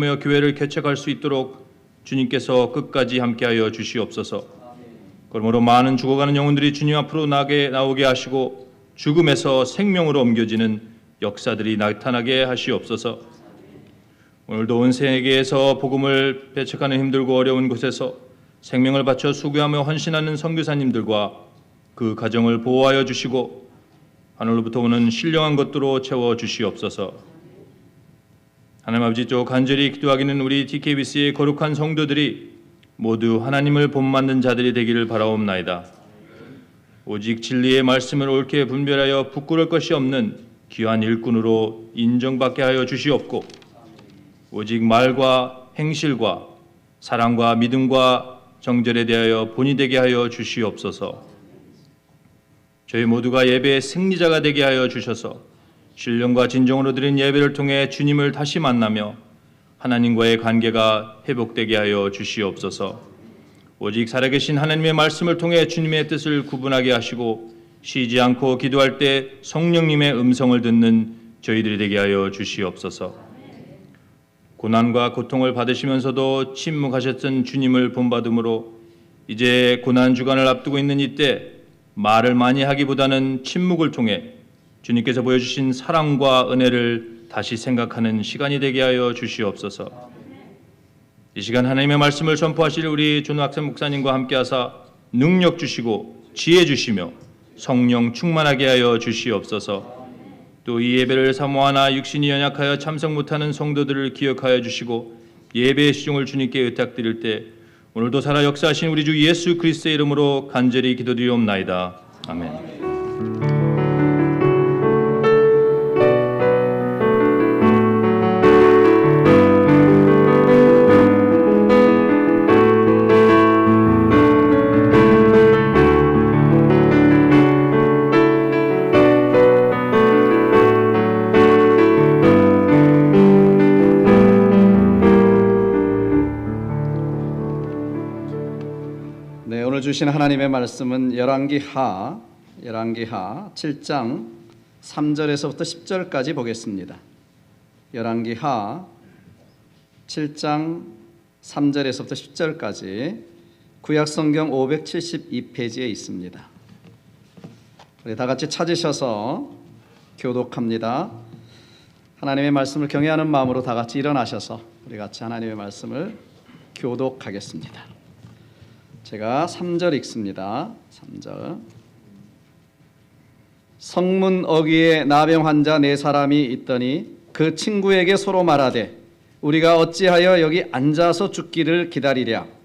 교회를 개척할 수 있도록 주님께서 끝까지 함께하여 주시옵소서. 그러므로 많은 죽어가는 영혼들이 주님 앞으로 나오게 하시고 죽음에서 생명으로 옮겨지는 역사들이 나타나게 하시옵소서. 오늘도 온 세계에서 복음을 배척하는 힘들고 어려운 곳에서 생명을 바쳐 수고하며 헌신하는 선교사님들과 그 가정을 보호하여 주시고 하늘로부터 오는 신령한 것들로 채워 주시옵소서. 하나님 아버지, 또 간절히 기도하기는 우리 DKBC의 거룩한 성도들이 모두 하나님을 본받는 자들이 되기를 바라옵나이다. 오직 진리의 말씀을 옳게 분별하여 부끄러울 것이 없는 귀한 일꾼으로 인정받게 하여 주시옵고, 오직 말과 행실과 사랑과 믿음과 정절에 대하여 본이 되게 하여 주시옵소서. 저희 모두가 예배의 승리자가 되게 하여 주셔서 신령과 진정으로 드린 예배를 통해 주님을 다시 만나며 하나님과의 관계가 회복되게 하여 주시옵소서. 오직 살아계신 하나님의 말씀을 통해 주님의 뜻을 구분하게 하시고 쉬지 않고 기도할 때 성령님의 음성을 듣는 저희들이 되게 하여 주시옵소서. 고난과 고통을 받으시면서도 침묵하셨던 주님을 본받음으로 이제 고난 주간을 앞두고 있는 이때 말을 많이 하기보다는 침묵을 통해 주님께서 보여주신 사랑과 은혜를 다시 생각하는 시간이 되게 하여 주시옵소서. 이 시간 하나님의 말씀을 전포하실 우리 존학생 목사님과 함께하사 능력 주시고 지혜 주시며 성령 충만하게 하여 주시옵소서. 또 이 예배를 사모하나 육신이 연약하여 참석 못하는 성도들을 기억하여 주시고 예배의 시종을 주님께 의탁드릴 때 오늘도 살아 역사하신 우리 주 예수 그리스도의 이름으로 간절히 기도드리옵나이다. 아멘. 주신 하나님의 말씀은 열왕기하 7장 3절에서부터 10절까지 보겠습니다. 열왕기하 7장 3절에서부터 10절까지 구약성경 572페이지에 있습니다. 우리 다 같이 찾으셔서 교독합니다. 하나님의 말씀을 경외하는 마음으로 다 같이 일어나셔서 우리 같이 하나님의 말씀을 교독하겠습니다. 제가 3절 읽습니다. 3절. 성문 어귀에 나병 환자 4사람이 있더니 그 친구에게 서로 말하되 우리가 어찌하여 여기 앉아서 죽기를 기다리랴.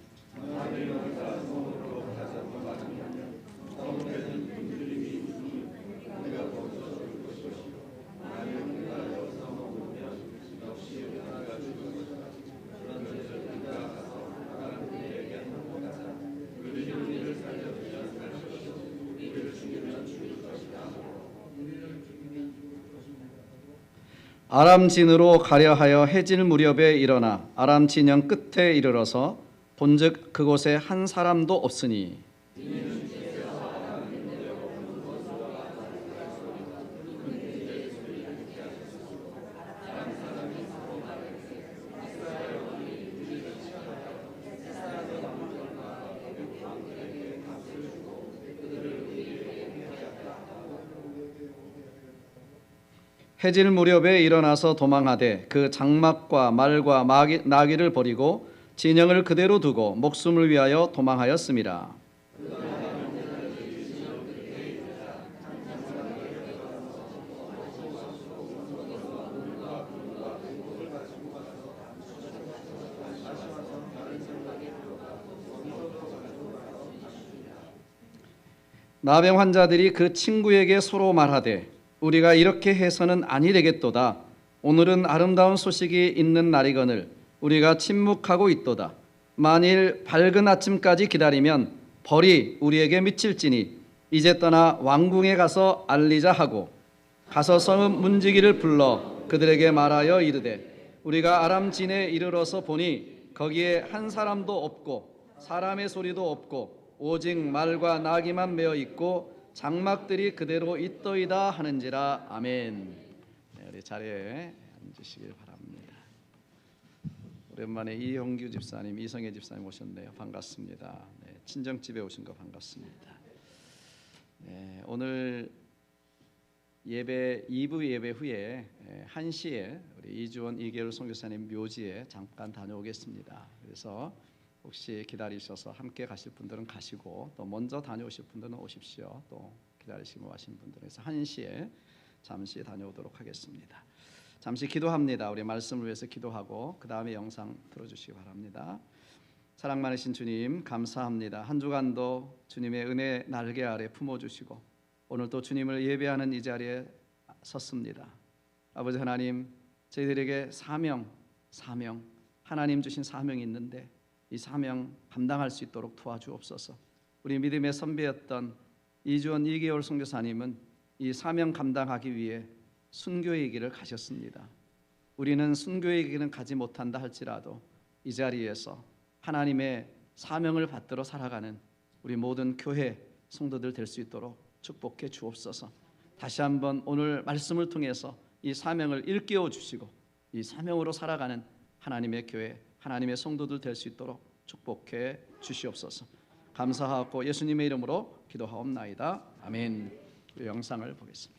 아람 진으로 가려 하여 해질 무렵에 일어나 아람 진영 끝에 이르러서 본즉 그곳에 한 사람도 없으니 해질 무렵에 일어나서 도망하되 그 장막과 말과 나귀를 버리고 진영을 그대로 두고 목숨을 위하여 도망하였음이라. 나병 환자들이 그 친구에게 서로 말하되 우리가 이렇게 해서는 아니 되겠도다. 오늘은 아름다운 소식이 있는 날이거늘 우리가 침묵하고 있도다. 만일 밝은 아침까지 기다리면 벌이 우리에게 미칠지니 이제 떠나 왕궁에 가서 알리자 하고 가서 성읍 문지기를 불러 그들에게 말하여 이르되 우리가 아람 진에 이르러서 보니 거기에 한 사람도 없고 사람의 소리도 없고 오직 말과 나귀만 메어 있고 장막들이 그대로 있더이다 하는지라. 아멘. 네, 우리 자리에 앉으시길 바랍니다. 오랜만에 이형규 집사님, 이성애 집사님 오셨네요. 반갑습니다. 네, 친정집에 오신 거 반갑습니다. 네, 오늘 예배 2부 예배 후에 1시에 우리 이주원 이계율 선교사님 묘지에 잠깐 다녀오겠습니다. 그래서 혹시 기다리셔서 함께 가실 분들은 가시고 또 먼저 다녀오실 분들은 오십시오. 또 기다리시고 하신 분들은 그래서 1시에 잠시 다녀오도록 하겠습니다. 잠시 기도합니다. 우리 말씀을 위해서 기도하고 그 다음에 영상 들어주시기 바랍니다. 사랑 많으신 주님 감사합니다. 한 주간도 주님의 은혜 날개 아래 품어주시고 오늘 또 주님을 예배하는 이 자리에 섰습니다. 아버지 하나님, 저희들에게 사명 하나님 주신 사명이 있는데 이 사명 감당할 수 있도록 도와주옵소서. 우리 믿음의 선배였던 이주원 이계율 선교사님은 이 사명 감당하기 위해 순교의 길을 가셨습니다. 우리는 순교의 길은 가지 못한다 할지라도 이 자리에서 하나님의 사명을 받들어 살아가는 우리 모든 교회 성도들 될 수 있도록 축복해 주옵소서. 다시 한번 오늘 말씀을 통해서 이 사명을 일깨워 주시고 이 사명으로 살아가는 하나님의 교회, 하나님의 성도들 될 수 있도록 축복해 주시옵소서. 감사하고 예수님의 이름으로 기도하옵나이다. 아멘. 우리 영상을 보겠습니다.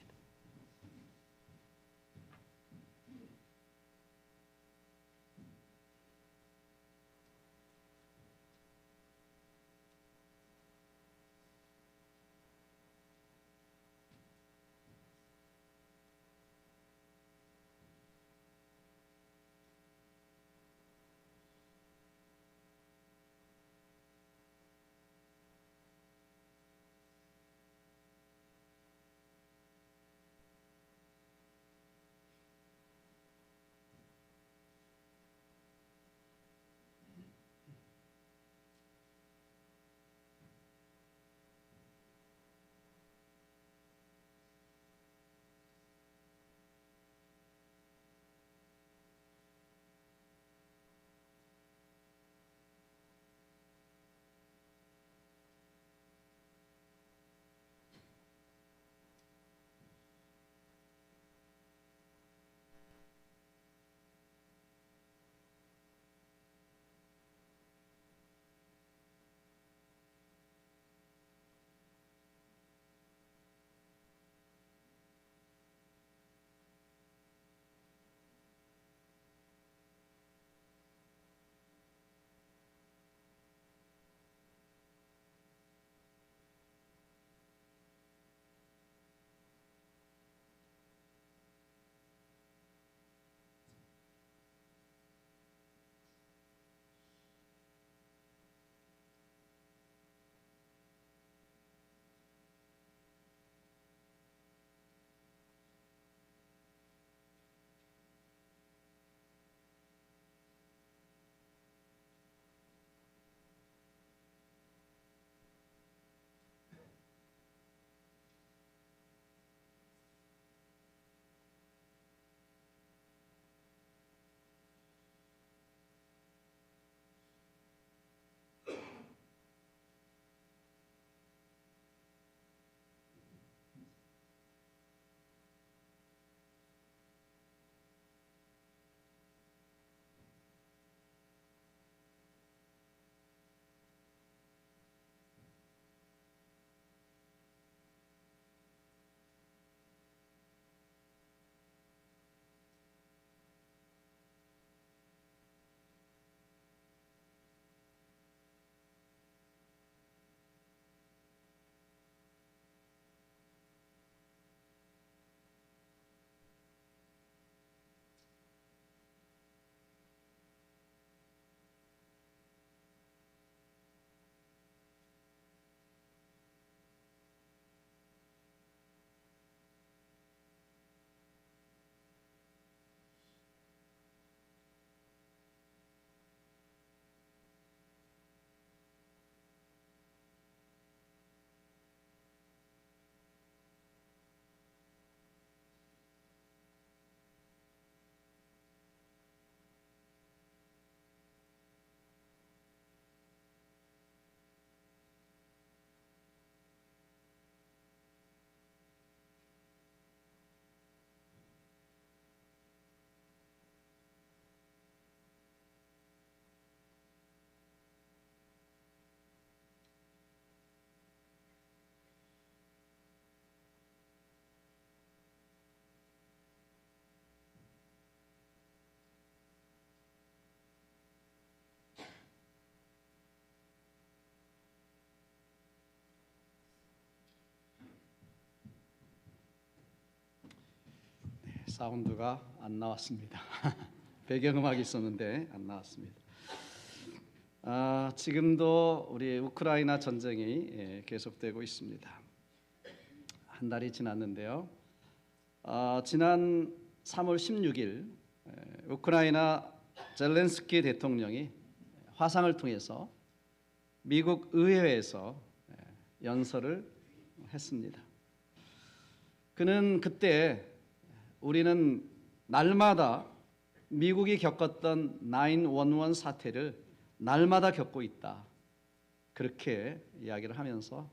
사운드가 안 나왔습니다. 배경음악이 있었는데 안 나왔습니다. 지금도 우리 우크라이나 전쟁이 계속되고 있습니다. 한 달이 지났는데요. 지난 3월 16일 우크라이나 젤렌스키 대통령이 화상을 통해서 미국 의회에서 연설을 했습니다. 그는 그때 우리는 날마다 미국이 겪었던 911 사태를 날마다 겪고 있다. 그렇게 이야기를 하면서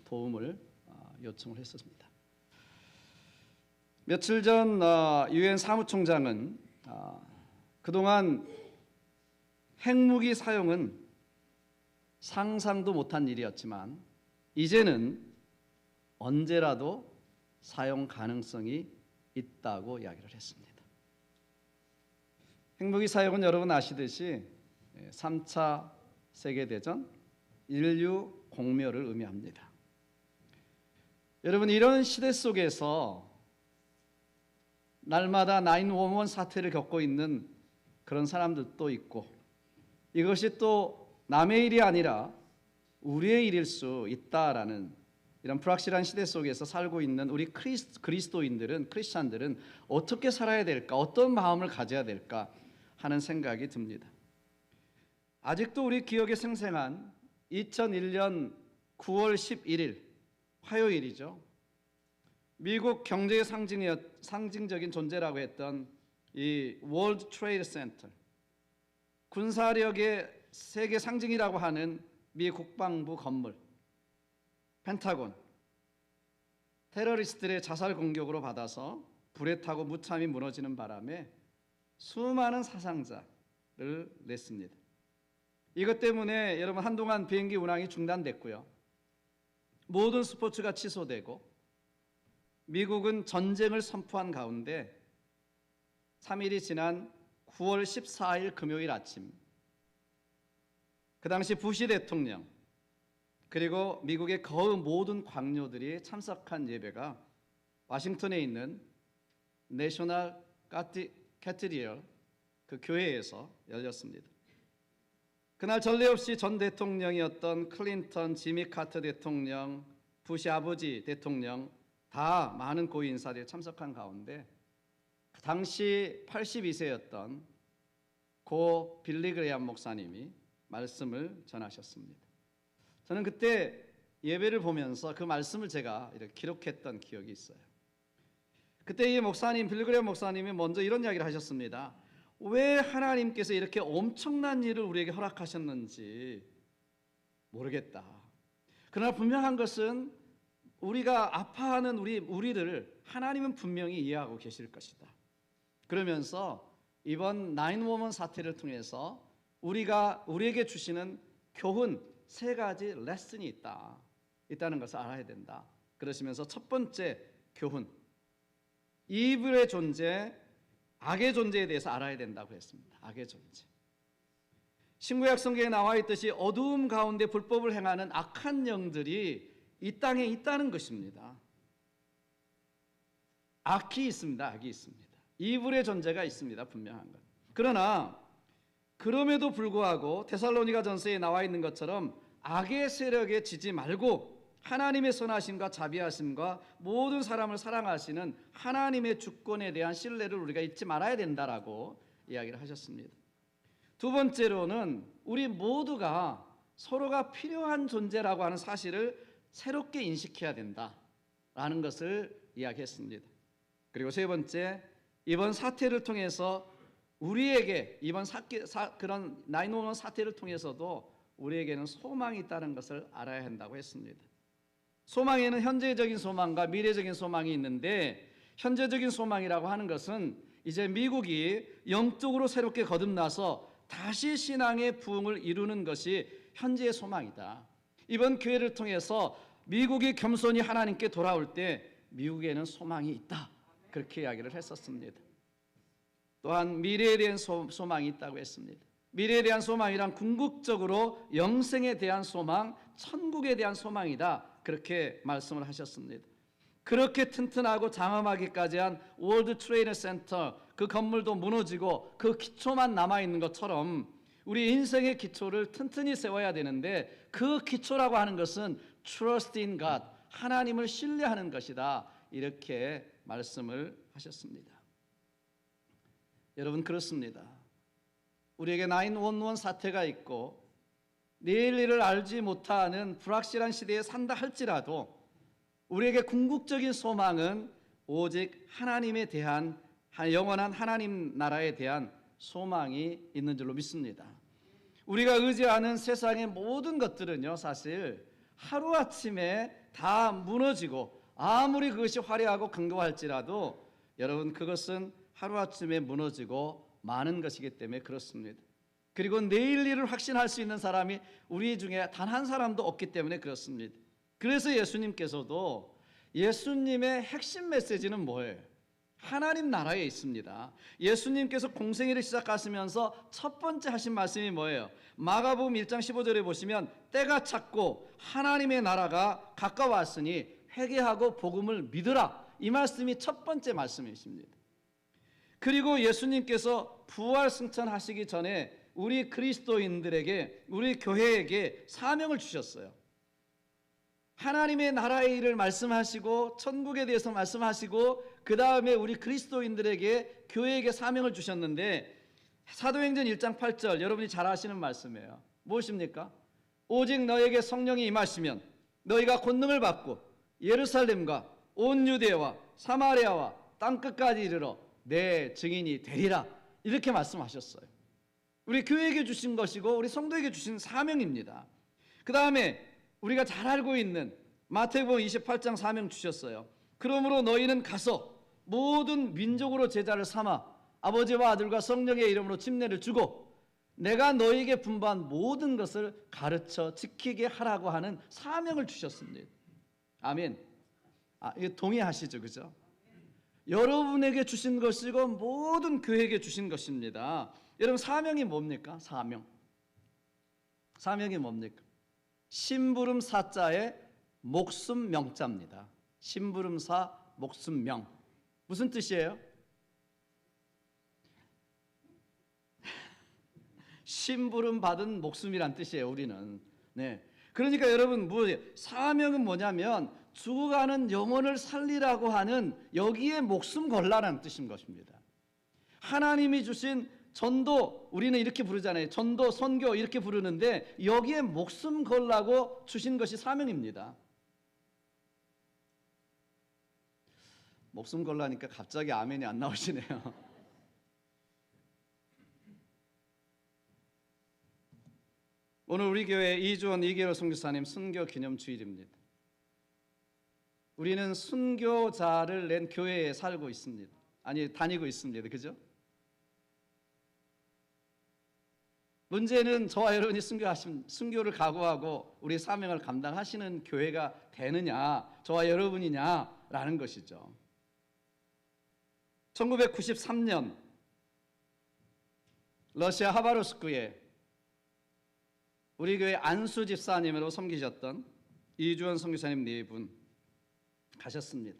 도움을 요청을 했었습니다. 며칠 전 유엔 사무총장은 그동안 핵무기 사용은 상상도 못한 일이었지만 이제는 언제라도 사용 가능성이 있다고 이야기를 했습니다. 핵무기 사용은 여러분 아시듯이 3차 세계대전, 인류 공멸을 의미합니다. 여러분, 이런 시대 속에서 날마다 911 사태를 겪고 있는 그런 사람들도 있고, 이것이 또 남의 일이 아니라 우리의 일일 수 있다라는 이런 불확실한 시대 속에서 살고 있는 우리 그리스도인들은, 크리스찬들은 어떻게 살아야 될까, 어떤 마음을 가져야 될까 하는 생각이 듭니다. 아직도 우리 기억에 생생한 2001년 9월 11일 화요일이죠. 미국 경제의 상징적인 존재라고 했던 이 월드 트레이드 센터, 군사력의 세계 상징이라고 하는 미 국방부 건물, 펜타곤, 테러리스트들의 자살 공격으로 받아서 불에 타고 무참히 무너지는 바람에 수많은 사상자를 냈습니다. 이것 때문에 여러분 한동안 비행기 운항이 중단됐고요. 모든 스포츠가 취소되고 미국은 전쟁을 선포한 가운데 3일이 지난 9월 14일 금요일 아침, 그 당시 부시 대통령 그리고 미국의 거의 모든 광료들이 참석한 예배가 와싱턴에 있는 내셔널 캐티드럴 그 교회에서 열렸습니다. 그날 전례 없이 전 대통령이었던 클린턴, 지미 카터 대통령, 부시 아버지 대통령 다 많은 고위 인사들이 참석한 가운데 그 당시 82세였던 고 빌리 그레이엄 목사님이 말씀을 전하셨습니다. 저는 그때 예배를 보면서 그 말씀을 제가 이렇게 기록했던 기억이 있어요. 그때 이 목사님, 빌리 그레이엄 목사님이 먼저 이런 이야기를 하셨습니다. 왜 하나님께서 이렇게 엄청난 일을 우리에게 허락하셨는지 모르겠다. 그러나 분명한 것은 우리가 아파하는 우리를 하나님은 분명히 이해하고 계실 것이다. 그러면서 이번 911 사태를 통해서 우리에게 주시는 교훈 3가지 레슨이 있다는 것을 알아야 된다. 그러시면서 첫 번째 교훈, 이불의 존재, 악의 존재에 대해서 알아야 된다고 했습니다. 악의 존재. 신구약 성경에 나와 있듯이 어두움 가운데 불법을 행하는 악한 영들이 이 땅에 있다는 것입니다. 악이 있습니다. 악이 있습니다. 이불의 존재가 있습니다. 분명한 것. 그러나 그럼에도 불구하고 데살로니가전서에 나와 있는 것처럼 악의 세력에 지지 말고 하나님의 선하심과 자비하심과 모든 사람을 사랑하시는 하나님의 주권에 대한 신뢰를 우리가 잊지 말아야 된다라고 이야기를 하셨습니다. 두 번째로는 우리 모두가 서로가 필요한 존재라고 하는 사실을 새롭게 인식해야 된다라는 것을 이야기했습니다. 그리고 세 번째, 이번 사태를 통해서 우리에게 그런 911 사태를 통해서도 우리에게는 소망이 있다는 것을 알아야 한다고 했습니다. 소망에는 현재적인 소망과 미래적인 소망이 있는데 현재적인 소망이라고 하는 것은 이제 미국이 영적으로 새롭게 거듭나서 다시 신앙의 부흥을 이루는 것이 현재의 소망이다. 이번 기회를 통해서 미국이 겸손히 하나님께 돌아올 때 미국에는 소망이 있다. 그렇게 이야기를 했었습니다. 또한 미래에 대한 소망이 있다고 했습니다. 미래에 대한 소망이란 궁극적으로 영생에 대한 소망, 천국에 대한 소망이다. 그렇게 말씀을 하셨습니다. 그렇게 튼튼하고 장엄하기까지 한 월드 트레이드 센터, 그 건물도 무너지고 그 기초만 남아있는 것처럼 우리 인생의 기초를 튼튼히 세워야 되는데, 그 기초라고 하는 것은 trust in God, 하나님을 신뢰하는 것이다, 이렇게 말씀을 하셨습니다. 여러분, 그렇습니다. 우리에게 911 사태가 있고 내일 일을 알지 못하는 불확실한 시대에 산다 할지라도 우리에게 궁극적인 소망은 오직 하나님에 대한, 영원한 하나님 나라에 대한 소망이 있는 줄로 믿습니다. 우리가 의지하는 세상의 모든 것들은요, 사실 하루아침에 다 무너지고, 아무리 그것이 화려하고 강고할지라도 여러분, 그것은 하루아침에 무너지고 많은 것이기 때문에 그렇습니다. 그리고 내일 일을 확신할 수 있는 사람이 우리 중에 단 한 사람도 없기 때문에 그렇습니다. 그래서 예수님께서도, 예수님의 핵심 메시지는 뭐예요? 하나님 나라에 있습니다. 예수님께서 공생애를 시작하시면서 첫 번째 하신 말씀이 뭐예요? 마가복음 1장 15절에 보시면 때가 찼고 하나님의 나라가 가까웠으니 회개하고 복음을 믿으라, 이 말씀이 첫 번째 말씀이십니다. 그리고 예수님께서 부활 승천하시기 전에 우리 그리스도인들에게, 우리 교회에게 사명을 주셨어요. 하나님의 나라의 일을 말씀하시고 천국에 대해서 말씀하시고, 그 다음에 우리 그리스도인들에게, 교회에게 사명을 주셨는데, 사도행전 1장 8절 여러분이 잘 아시는 말씀이에요. 무엇입니까? 오직 너에게 성령이 임하시면 너희가 권능을 받고 예루살렘과 온 유대와 사마리아와 땅끝까지 이르러 내 증인이 되리라, 이렇게 말씀하셨어요. 우리 교회에게 주신 것이고 우리 성도에게 주신 사명입니다. 그 다음에 우리가 잘 알고 있는 마태복음 28장 사명 주셨어요. 그러므로 너희는 가서 모든 민족으로 제자를 삼아 아버지와 아들과 성령의 이름으로 침례를 주고 내가 너희에게 분부한 모든 것을 가르쳐 지키게 하라고 하는 사명을 주셨습니다. 아멘. 이거 동의하시죠? 그죠? 여러분에게 주신 것이고 모든 교회에게 주신 것입니다. 여러분, 사명이 뭡니까? 사명이 뭡니까? 심부름 사자의 목숨 명자입니다. 심부름사 목숨 명. 무슨 뜻이에요? 심부름 받은 목숨이란 뜻이에요, 우리는. 네. 그러니까 여러분, 사명은 뭐냐면 죽어가는 영혼을 살리라고 하는, 여기에 목숨 걸라라는 뜻인 것입니다. 하나님이 주신 전도, 우리는 이렇게 부르잖아요. 전도, 선교 이렇게 부르는데 여기에 목숨 걸라고 주신 것이 사명입니다. 목숨 걸라니까 갑자기 아멘이 안 나오시네요. 오늘 우리 교회 이주원 이계로 선교사님 순교 기념 주일입니다. 우리는 순교자를 낸 교회에 살고 있습니다. 아니, 다니고 있습니다. 그죠? 문제는 저와 여러분이 순교를 각오하고 우리 사명을 감당하시는 교회가 되느냐, 저와 여러분이냐라는 것이죠. 1993년 러시아 하바롭스크에 우리 교회 안수 집사님으로 섬기셨던 이주원 선교사님 4분 가셨습니다.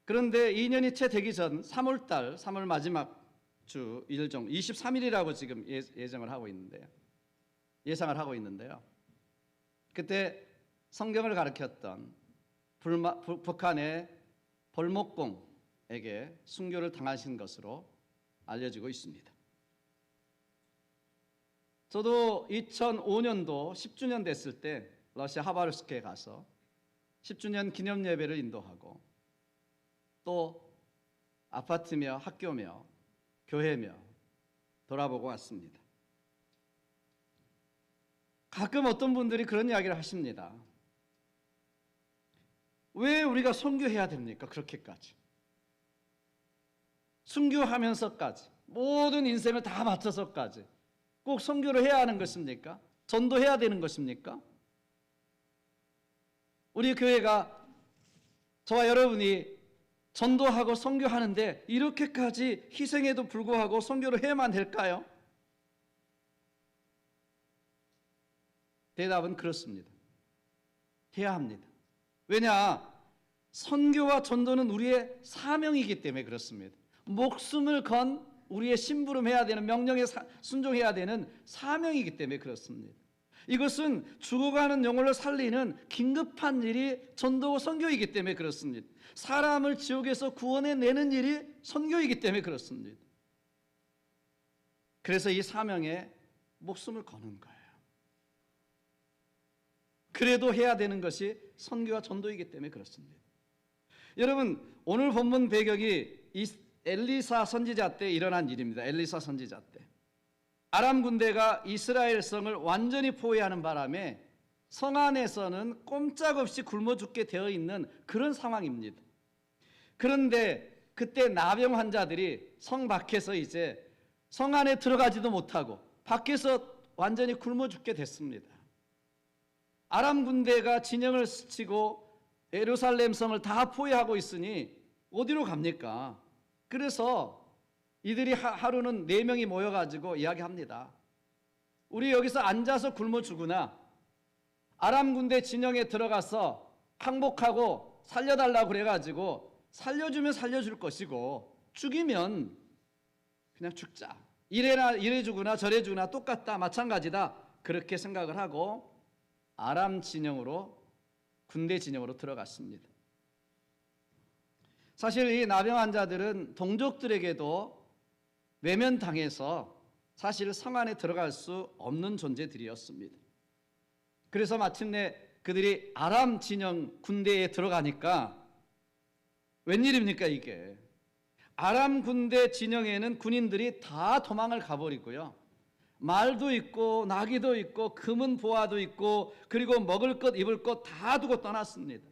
그런데 2년이 채 되기 전 3월 마지막 주 일정 23일이라고 지금 예상을 하고 있는데요. 그때 성경을 가르쳤던 북한의 벌목공에게 순교를 당하신 것으로 알려지고 있습니다. 저도 2005년도 10주년 됐을 때 러시아 하바롭스크에 가서 10주년 기념 예배를 인도하고 또 아파트며 학교며 교회며 돌아보고 왔습니다. 가끔 어떤 분들이 그런 이야기를 하십니다. 왜 우리가 선교해야 됩니까? 그렇게까지. 순교하면서까지, 모든 인생을 다 바쳐서까지 꼭 선교를 해야 하는 것입니까? 전도해야 되는 것입니까? 우리 교회가, 저와 여러분이 전도하고 선교하는데 이렇게까지 희생에도 불구하고 선교를 해야만 될까요? 대답은 그렇습니다. 해야 합니다. 왜냐? 선교와 전도는 우리의 사명이기 때문에 그렇습니다. 목숨을 건 우리의 심부름해야 되는 명령에 순종해야 되는 사명이기 때문에 그렇습니다. 이것은 죽어가는 영혼을 살리는 긴급한 일이 전도와 선교이기 때문에 그렇습니다. 사람을 지옥에서 구원해내는 일이 선교이기 때문에 그렇습니다. 그래서 이 사명에 목숨을 거는 거예요. 그래도 해야 되는 것이 선교와 전도이기 때문에 그렇습니다. 여러분, 오늘 본문 배경이 엘리사 선지자 때 일어난 일입니다. 엘리사 선지자 때 아람 군대가 이스라엘 성을 완전히 포위하는 바람에 성 안에서는 꼼짝없이 굶어 죽게 되어 있는 그런 상황입니다. 그런데 그때 나병 환자들이 성 밖에서 이제 성 안에 들어가지도 못하고 밖에서 완전히 굶어 죽게 됐습니다. 아람 군대가 진영을 스치고 예루살렘 성을 다 포위하고 있으니 어디로 갑니까? 그래서 이들이 하루는 4명이 모여가지고 이야기합니다. 우리 여기서 앉아서 굶어 죽으나 아람 군대 진영에 들어가서 항복하고 살려달라고 그래가지고 살려주면 살려줄 것이고 죽이면 그냥 죽자. 이래 죽으나 저래 죽으나 똑같다, 마찬가지다, 그렇게 생각을 하고 아람 진영으로, 군대 진영으로 들어갔습니다. 사실 이 나병 환자들은 동족들에게도 외면당해서 사실 성 안에 들어갈 수 없는 존재들이었습니다. 그래서 마침내 그들이 아람 진영 군대에 들어가니까 웬일입니까 이게? 아람 군대 진영에는 군인들이 다 도망을 가버리고요, 말도 있고 나귀도 있고 금은 보화도 있고 그리고 먹을 것 입을 것 다 두고 떠났습니다.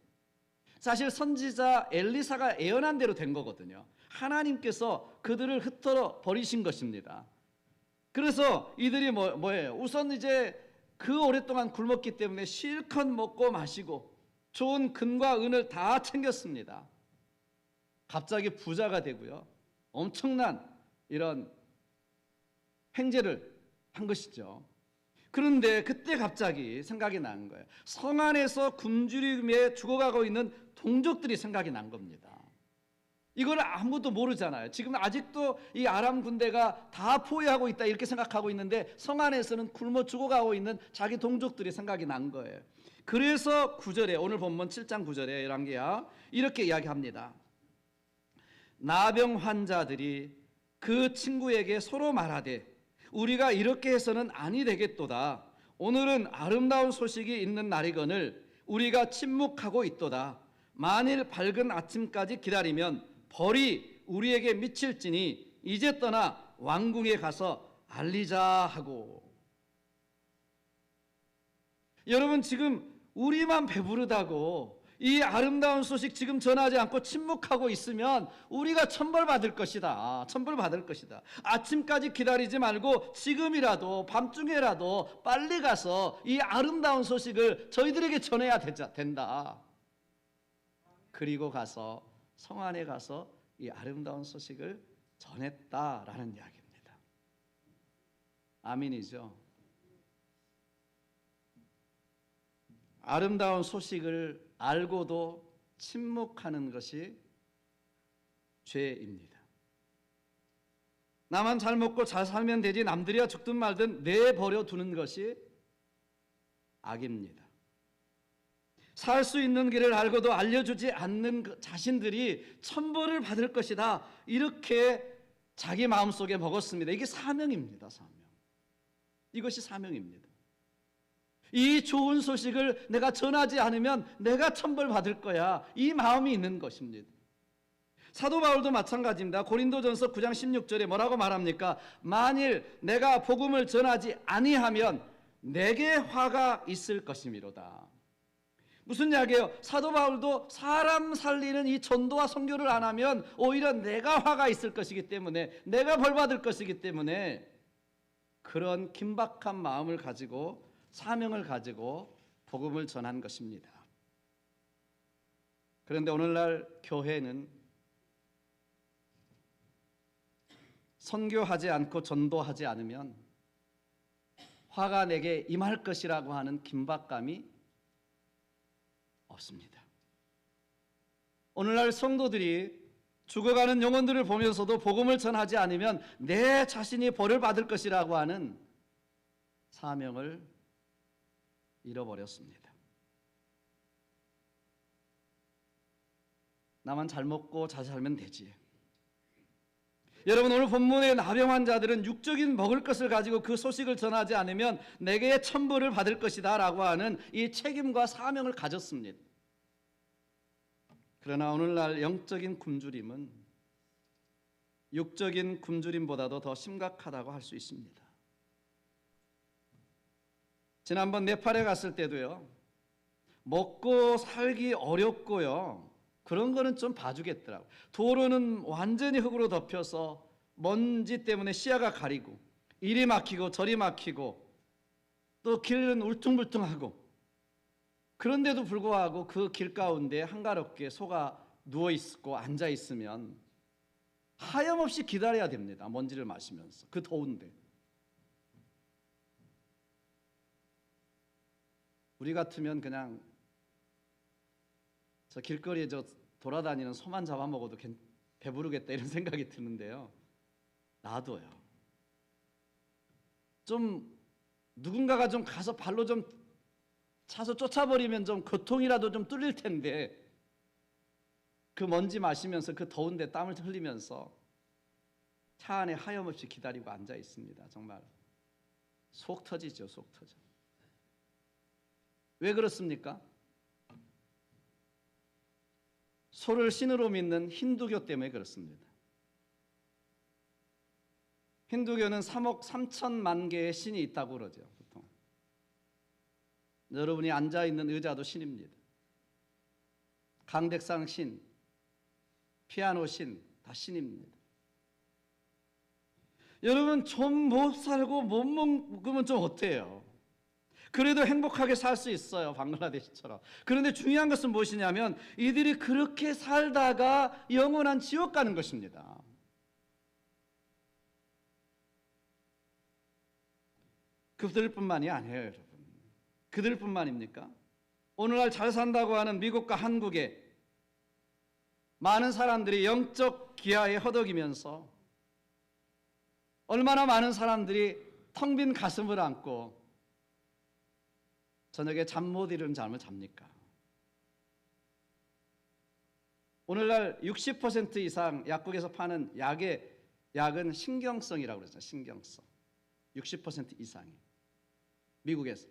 사실 선지자 엘리사가 예언한 대로 된 거거든요. 하나님께서 그들을 흩어져 버리신 것입니다. 그래서 이들이 뭐예요? 우선 이제 그 오랫동안 굶었기 때문에 실컷 먹고 마시고 좋은 금과 은을 다 챙겼습니다. 갑자기 부자가 되고요, 엄청난 이런 행제를 한 것이죠. 그런데 그때 갑자기 생각이 난 거예요. 성 안에서 굶주림에 죽어가고 있는 동족들이 생각이 난 겁니다. 이걸 아무도 모르잖아요. 지금 아직도 이 아람 군대가 다 포위하고 있다 이렇게 생각하고 있는데 성 안에서는 굶어 죽어가고 있는 자기 동족들이 생각이 난 거예요. 그래서 9절에, 오늘 본문 7장 9절에 열왕기야 이렇게 이야기합니다. 나병 환자들이 그 친구에게 서로 말하되 우리가 이렇게 해서는 아니 되겠도다. 오늘은 아름다운 소식이 있는 날이거늘 우리가 침묵하고 있도다. 만일 밝은 아침까지 기다리면 벌이 우리에게 미칠지니 이제 떠나 왕궁에 가서 알리자 하고. 여러분, 지금 우리만 배부르다고 이 아름다운 소식 지금 전하지 않고 침묵하고 있으면 우리가 천벌받을 것이다. 천벌받을 것이다. 아침까지 기다리지 말고 지금이라도 밤중에라도 빨리 가서 이 아름다운 소식을 저희들에게 전해야 된다. 그리고 가서 성 안에 가서 이 아름다운 소식을 전했다라는 이야기입니다. 아멘이죠. 아름다운 소식을 알고도 침묵하는 것이 죄입니다. 나만 잘 먹고 잘 살면 되지 남들이야 죽든 말든 내버려 두는 것이 악입니다. 살 수 있는 길을 알고도 알려주지 않는 자신들이 천벌을 받을 것이다, 이렇게 자기 마음속에 먹었습니다. 이게 사명입니다. 사명. 이것이 사명입니다. 이 좋은 소식을 내가 전하지 않으면 내가 천벌받을 거야, 이 마음이 있는 것입니다. 사도 바울도 마찬가지입니다. 고린도전서 9장 16절에 뭐라고 말합니까? 만일 내가 복음을 전하지 아니하면 내게 화가 있을 것이미로다. 무슨 이야기예요? 사도 바울도 사람 살리는 이 전도와 선교를 안 하면 오히려 내가 화가 있을 것이기 때문에, 내가 벌받을 것이기 때문에 그런 긴박한 마음을 가지고, 사명을 가지고 복음을 전한 것입니다. 그런데 오늘날 교회는 선교하지 않고 전도하지 않으면 화가 내게 임할 것이라고 하는 긴박감이 없습니다. 오늘날 성도들이 죽어가는 영혼들을 보면서도 복음을 전하지 않으면 내 자신이 벌을 받을 것이라고 하는 사명을 잃어버렸습니다. 나만 잘 먹고 잘 살면 되지. 여러분, 오늘 본문의 나병 환자들은 육적인 먹을 것을 가지고 그 소식을 전하지 않으면 내게 천벌을 받을 것이다 라고 하는 이 책임과 사명을 가졌습니다. 그러나 오늘날 영적인 굶주림은 육적인 굶주림보다도 더 심각하다고 할 수 있습니다. 지난번 네팔에 갔을 때도요, 먹고 살기 어렵고요, 그런 거는 좀 봐주겠더라고요. 도로는 완전히 흙으로 덮여서 먼지 때문에 시야가 가리고 이리 막히고 저리 막히고 또 길은 울퉁불퉁하고, 그런데도 불구하고 그 길 가운데 한가롭게 소가 누워있고 앉아있으면 하염없이 기다려야 됩니다. 먼지를 마시면서 그 더운데. 우리 같으면 그냥 저 길거리에 저 돌아다니는 소만 잡아먹어도 배부르겠다 이런 생각이 드는데요, 놔둬요. 좀 누군가가 좀 가서 발로 좀 차서 쫓아버리면 좀 고통이라도 좀 뚫릴 텐데, 그 먼지 마시면서 그 더운데 땀을 흘리면서 차 안에 하염없이 기다리고 앉아 있습니다. 정말 속 터지죠, 속 터져. 왜 그렇습니까? 소를 신으로 믿는 힌두교 때문에 그렇습니다. 힌두교는 3억 3천만 개의 신이 있다고 그러죠, 보통. 여러분이 앉아있는 의자도 신입니다. 강대상 신, 피아노 신, 다 신입니다. 여러분, 좀 못 살고 못 먹으면 좀 어때요? 그래도 행복하게 살 수 있어요, 방글라데시처럼. 그런데 중요한 것은 무엇이냐면 이들이 그렇게 살다가 영원한 지옥 가는 것입니다. 그들뿐만이 아니에요, 여러분. 그들뿐만입니까? 오늘날 잘 산다고 하는 미국과 한국에 많은 사람들이 영적 기아에 허덕이면서 얼마나 많은 사람들이 텅 빈 가슴을 안고 저녁에 잠 못 이루는 잠을 잡니까? 오늘날 60% 이상 약국에서 파는 약은 신경성이라고 그러잖아요. 신경성. 60% 이상이. 미국에서.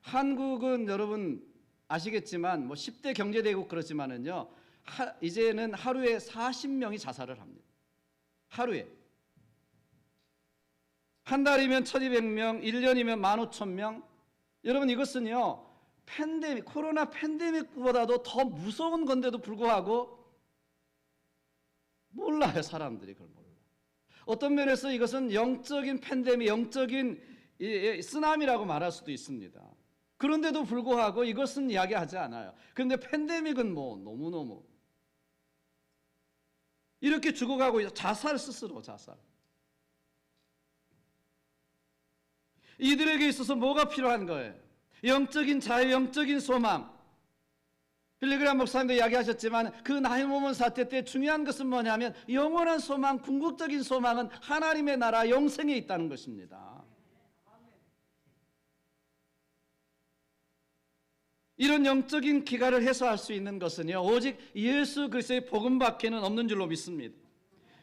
한국은 여러분 아시겠지만 10대 경제대국 그렇지만은요, 이제는 하루에 40명이 자살을 합니다. 하루에. 한 달이면 1200명, 1년이면 15,000명. 여러분, 이것은요, 코로나 팬데믹보다도 더 무서운 건데도 불구하고 몰라요, 사람들이 그걸 몰라요. 어떤 면에서 이것은 영적인 팬데믹, 영적인 쓰나미라고 말할 수도 있습니다. 그런데도 불구하고 이것은 이야기하지 않아요. 그런데 팬데믹은 너무너무 이렇게 죽어가고 있어요. 스스로 자살. 이들에게 있어서 뭐가 필요한 거예요? 영적인 자유, 영적인 소망. 빌리그람 목사님도 이야기하셨지만 그 나이 먹은 사태 때 중요한 것은 뭐냐면 영원한 소망, 궁극적인 소망은 하나님의 나라 영생에 있다는 것입니다. 이런 영적인 기갈을 해소할 수 있는 것은요, 오직 예수 그리스도의 복음밖에는 없는 줄로 믿습니다.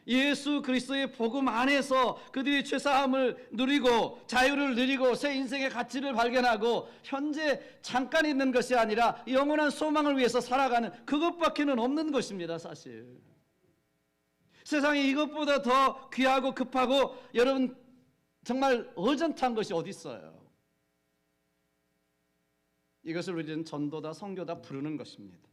예수 그리스도의 복음 안에서 그들이 죄사함을 누리고 자유를 누리고 새 인생의 가치를 발견하고 현재 잠깐 있는 것이 아니라 영원한 소망을 위해서 살아가는 그것밖에는 없는 것입니다, 사실. 세상에 이것보다 더 귀하고 급하고 여러분 정말 어전트한 것이 어디 있어요? 이것을 우리는 전도다, 선교다 부르는 것입니다.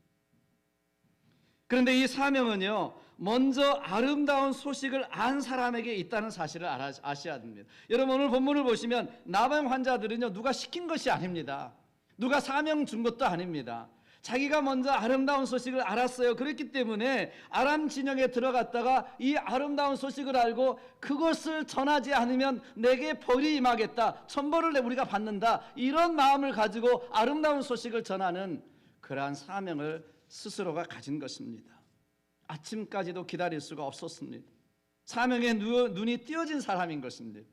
그런데 이 사명은요, 먼저 아름다운 소식을 안 사람에게 있다는 사실을 아셔야 됩니다. 여러분, 오늘 본문을 보시면 나병 환자들은요, 누가 시킨 것이 아닙니다. 누가 사명 준 것도 아닙니다. 자기가 먼저 아름다운 소식을 알았어요. 그렇기 때문에 아람 진영에 들어갔다가 이 아름다운 소식을 알고 그것을 전하지 않으면 내게 벌이 임하겠다, 천벌을 우리가 받는다, 이런 마음을 가지고 아름다운 소식을 전하는 그러한 사명을 스스로가 가진 것입니다. 아침까지도 기다릴 수가 없었습니다. 사명에 눈이 띄어진 사람인 것입니다.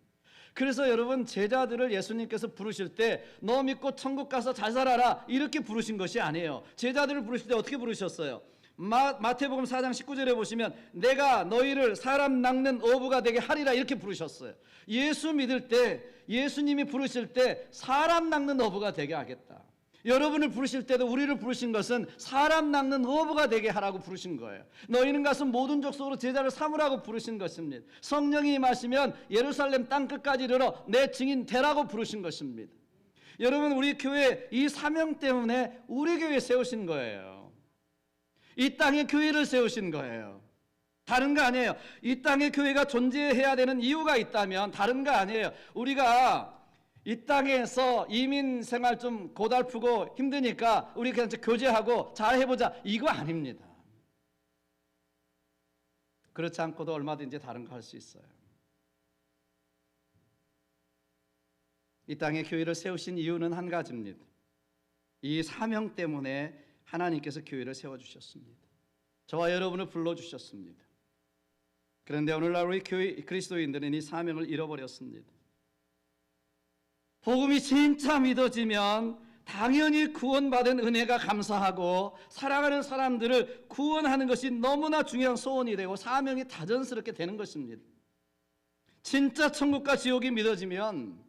그래서 여러분, 제자들을 예수님께서 부르실 때 너 믿고 천국 가서 잘 살아라 이렇게 부르신 것이 아니에요. 제자들을 부르실 때 어떻게 부르셨어요? 마태복음 4장 19절에 보시면 내가 너희를 사람 낚는 어부가 되게 하리라 이렇게 부르셨어요. 예수 믿을 때, 예수님이 부르실 때 사람 낚는 어부가 되게 하겠다. 여러분을 부르실 때도 우리를 부르신 것은 사람 낚는 어부가 되게 하라고 부르신 거예요. 너희는 가서 모든 족속으로 제자를 삼으라고 부르신 것입니다. 성령이 임하시면 예루살렘 땅끝까지 이르러 내 증인 되라고 부르신 것입니다. 여러분, 우리 교회 이 사명 때문에 우리 교회 세우신 거예요. 이 땅에 교회를 세우신 거예요. 다른 거 아니에요. 이 땅에 교회가 존재해야 되는 이유가 있다면 다른 거 아니에요. 우리가 이 땅에서 이민 생활 좀 고달프고 힘드니까 우리 그냥 교제하고 잘 해보자 이거 아닙니다. 그렇지 않고도 얼마든지 다른 거 할 수 있어요. 이 땅에 교회를 세우신 이유는 한 가지입니다. 이 사명 때문에 하나님께서 교회를 세워주셨습니다. 저와 여러분을 불러주셨습니다. 그런데 오늘날 우리 교회 그리스도인들은 이 사명을 잃어버렸습니다. 복음이 진짜 믿어지면 당연히 구원받은 은혜가 감사하고 사랑하는 사람들을 구원하는 것이 너무나 중요한 소원이 되고 사명이 다전스럽게 되는 것입니다. 진짜 천국과 지옥이 믿어지면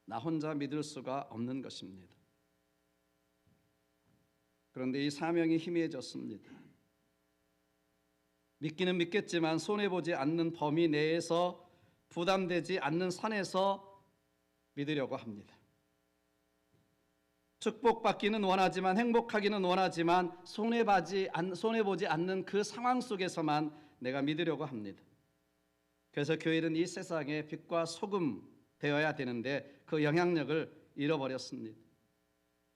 나 혼자 믿을 수가 없는 것입니다. 그런데 이 사명이 희미해졌습니다. 믿기는 믿겠지만 손해보지 않는 범위 내에서 부담되지 않는 산에서 믿으려고 합니다. 축복받기는 원하지만 행복하기는 원하지만 손해보지 않는 그 상황 속에서만 내가 믿으려고 합니다. 그래서 교회는 이 세상의 빛과 소금 되어야 되는데 그 영향력을 잃어버렸습니다.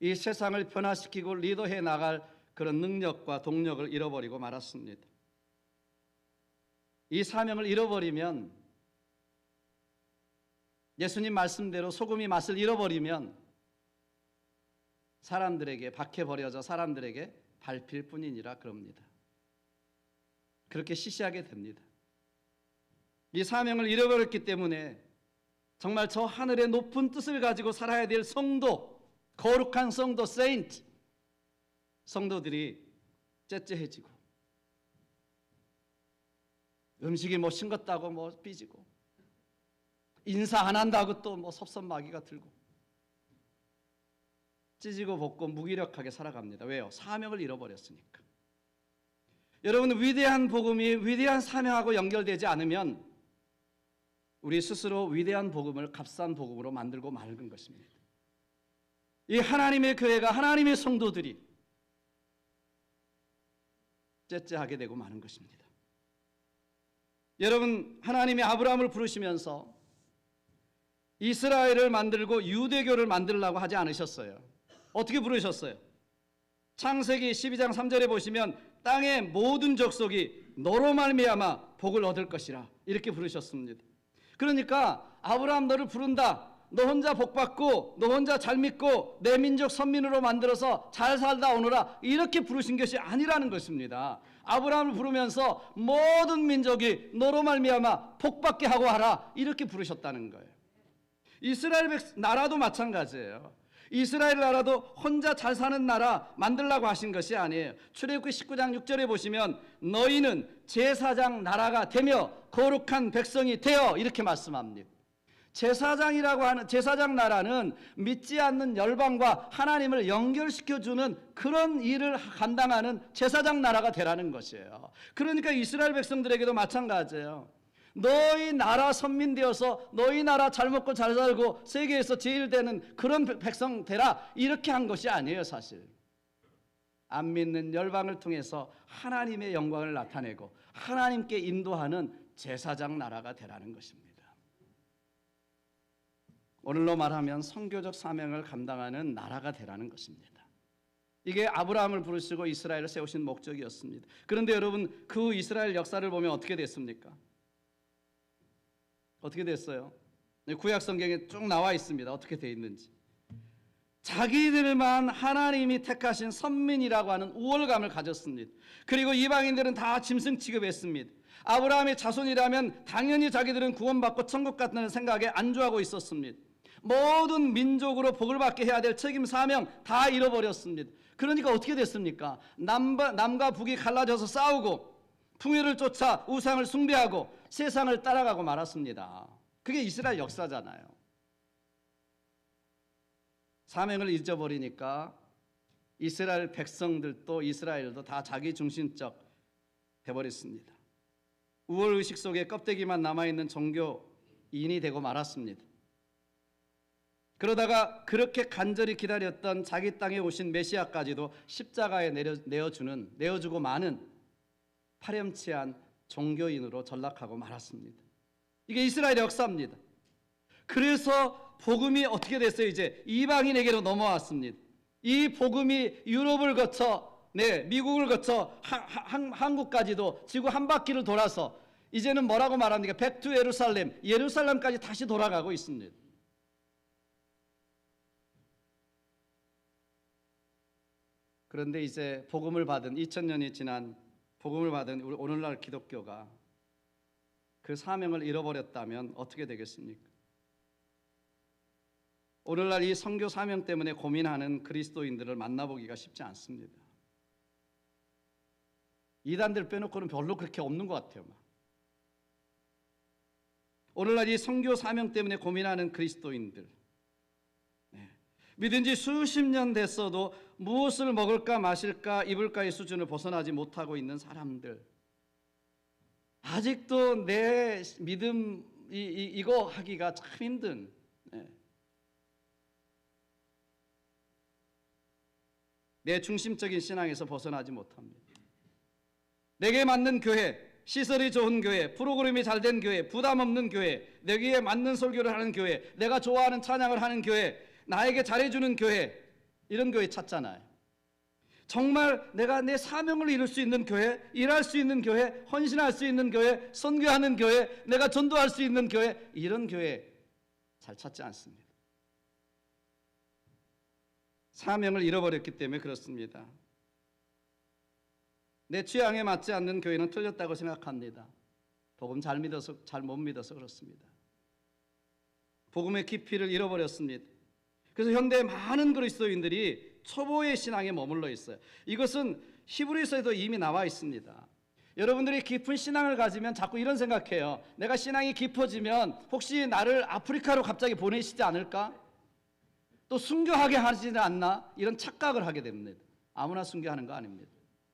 이 세상을 변화시키고 리더해 나갈 그런 능력과 동력을 잃어버리고 말았습니다. 이 사명을 잃어버리면, 예수님 말씀대로 소금이 맛을 잃어버리면 사람들에게 박해버려져 사람들에게 밟힐 뿐이니라 그럽니다. 그렇게 시시하게 됩니다. 이 사명을 잃어버렸기 때문에 정말 저 하늘의 높은 뜻을 가지고 살아야 될 성도, 거룩한 성도, 세인트, 성도들이 째째해지고 음식이 뭐 싱겁다고 뭐 삐지고 인사 안 한다고 또 뭐 섭섭마귀가 들고 찢고 볶고 무기력하게 살아갑니다. 왜요? 사명을 잃어버렸으니까. 여러분, 위대한 복음이 위대한 사명하고 연결되지 않으면 우리 스스로 위대한 복음을 값싼 복음으로 만들고 마는 것입니다. 이 하나님의 교회가, 하나님의 성도들이 째째하게 되고 마는 것입니다. 여러분, 하나님이 아브라함을 부르시면서 이스라엘을 만들고 유대교를 만들려고 하지 않으셨어요. 어떻게 부르셨어요? 창세기 12장 3절에 보시면 땅의 모든 족속이 너로 말미암아 복을 얻을 것이라 이렇게 부르셨습니다. 그러니까 아브라함 너를 부른다. 너 혼자 복받고 너 혼자 잘 믿고 내 민족 선민으로 만들어서 잘 살다 오너라 이렇게 부르신 것이 아니라는 것입니다. 아브라함을 부르면서 모든 민족이 너로 말미암아 복받게 하고 하라 이렇게 부르셨다는 거예요. 이스라엘 나라도 마찬가지예요. 이스라엘 나라도 혼자 잘 사는 나라 만들라고 하신 것이 아니에요. 출애굽기 19장 6절에 보시면 너희는 제사장 나라가 되며 거룩한 백성이 되어 이렇게 말씀합니다. 제사장이라고 하는 제사장 나라는 믿지 않는 열방과 하나님을 연결시켜주는 그런 일을 감당하는 제사장 나라가 되라는 것이에요. 그러니까 이스라엘 백성들에게도 마찬가지예요. 너희 나라 선민 되어서 너희 나라 잘 먹고 잘 살고 세계에서 제일 되는 그런 백성 되라 이렇게 한 것이 아니에요. 사실 안 믿는 열방을 통해서 하나님의 영광을 나타내고 하나님께 인도하는 제사장 나라가 되라는 것입니다. 오늘로 말하면 선교적 사명을 감당하는 나라가 되라는 것입니다. 이게 아브라함을 부르시고 이스라엘을 세우신 목적이었습니다. 그런데 여러분, 그 이스라엘 역사를 보면 어떻게 됐습니까? 어떻게 됐어요? 구약 성경에 쭉 나와 있습니다. 어떻게 돼 있는지. 자기들만 하나님이 택하신 선민이라고 하는 우월감을 가졌습니다. 그리고 이방인들은 다 짐승 취급했습니다. 아브라함의 자손이라면 당연히 자기들은 구원받고 천국 간다는 생각에 안주하고 있었습니다. 모든 민족으로 복을 받게 해야 될 책임 사명 다 잃어버렸습니다. 그러니까 어떻게 됐습니까? 남과 북이 갈라져서 싸우고 풍요를 쫓아 우상을 숭배하고 세상을 따라가고 말았습니다. 그게 이스라엘 역사잖아요. 사명을 잊어버리니까 이스라엘 백성들도 이스라엘도 다 자기중심적 해버렸습니다. 우월의식 속에 껍데기만 남아있는 종교인이 되고 말았습니다. 그러다가 그렇게 간절히 기다렸던 자기 땅에 오신 메시아까지도 십자가에 내어주고 마는 파렴치한 종교인으로 전락하고 말았습니다. 이게 이스라엘의 역사입니다. 그래서 복음이 어떻게 됐어요? 이제 이방인에게로 넘어왔습니다. 이 복음이 유럽을 거쳐 미국을 거쳐 한국까지도 지구 한 바퀴를 돌아서 이제는 뭐라고 말합니까? 백투 예루살렘까지 다시 돌아가고 있습니다. 그런데 이제 복음을 받은 2000년이 지난 복음을 받은 오늘날 기독교가 그 사명을 잃어버렸다면 어떻게 되겠습니까? 오늘날 이 선교 사명 때문에 고민하는 그리스도인들을 만나보기가 쉽지 않습니다. 이단들 빼놓고는 별로 그렇게 없는 것 같아요. 오늘날 이 선교 사명 때문에 고민하는 그리스도인들, 믿은 지 수십 년 됐어도 무엇을 먹을까 마실까 입을까의 수준을 벗어나지 못하고 있는 사람들, 아직도 내 믿음 이거 하기가 참 힘든, 내 중심적인 신앙에서 벗어나지 못합니다. 내게 맞는 교회, 시설이 좋은 교회, 프로그램이 잘된 교회, 부담 없는 교회, 내게 맞는 설교를 하는 교회, 내가 좋아하는 찬양을 하는 교회, 나에게 잘해주는 교회, 이런 교회 찾잖아요. 정말 내가 내 사명을 이룰 수 있는 교회, 일할 수 있는 교회, 헌신할 수 있는 교회, 선교하는 교회, 내가 전도할 수 있는 교회, 이런 교회 잘 찾지 않습니다. 사명을 잃어버렸기 때문에 그렇습니다. 내 취향에 맞지 않는 교회는 틀렸다고 생각합니다. 복음 잘 못 믿어서 그렇습니다. 복음의 깊이를 잃어버렸습니다. 그래서 현대 많은 그리스도인들이 초보의 신앙에 머물러 있어요. 이것은 히브리서에도 이미 나와 있습니다. 여러분들이 깊은 신앙을 가지면 자꾸 이런 생각해요. 내가 신앙이 깊어지면 혹시 나를 아프리카로 갑자기 보내시지 않을까? 또 순교하게 하지는 않나? 이런 착각을 하게 됩니다. 아무나 순교하는 거 아닙니다.